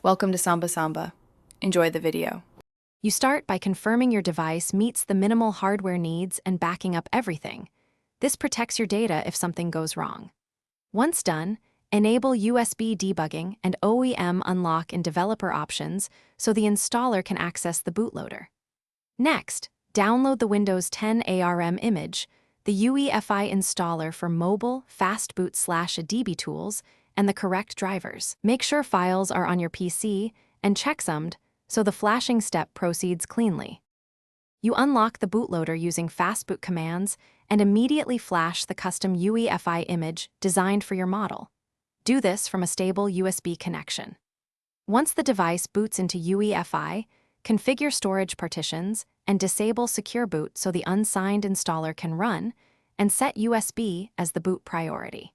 Welcome to Samba Samba. Enjoy the video. You start by confirming your device meets the minimal hardware needs and backing up everything. This protects your data if something goes wrong. Once done, enable USB debugging and OEM unlock in developer options so the installer can access the bootloader. Next, download the Windows 10 ARM image, the UEFI installer for mobile, fastboot/ADB tools, and the correct drivers. Make sure files are on your PC and checksummed so the flashing step proceeds cleanly. You unlock the bootloader using fastboot commands and immediately flash the custom UEFI image designed for your model. Do this from a stable USB connection. Once the device boots into UEFI, configure storage partitions and disable Secure Boot so the unsigned installer can run, and set USB as the boot priority.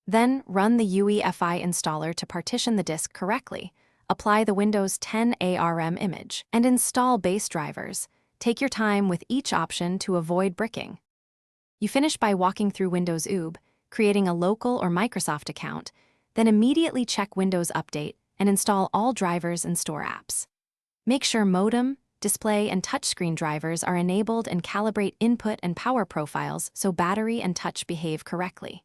Then run the UEFI installer to partition the disk correctly, apply the Windows 10 ARM image, and install base drivers. Take your time with each option to avoid bricking. You finish by walking through Windows UB, creating a local or Microsoft account, then immediately check Windows Update and install all drivers and store apps. Make sure modem, display, and touchscreen drivers are enabled and calibrate input and power profiles so battery and touch behave correctly.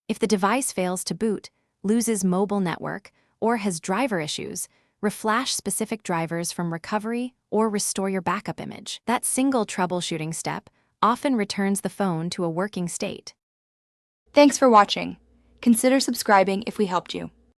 If the device fails to boot, loses mobile network, or has driver issues, reflash specific drivers from recovery or restore your backup image. That single troubleshooting step often returns the phone to a working state. Thanks for watching. Consider subscribing if we helped you.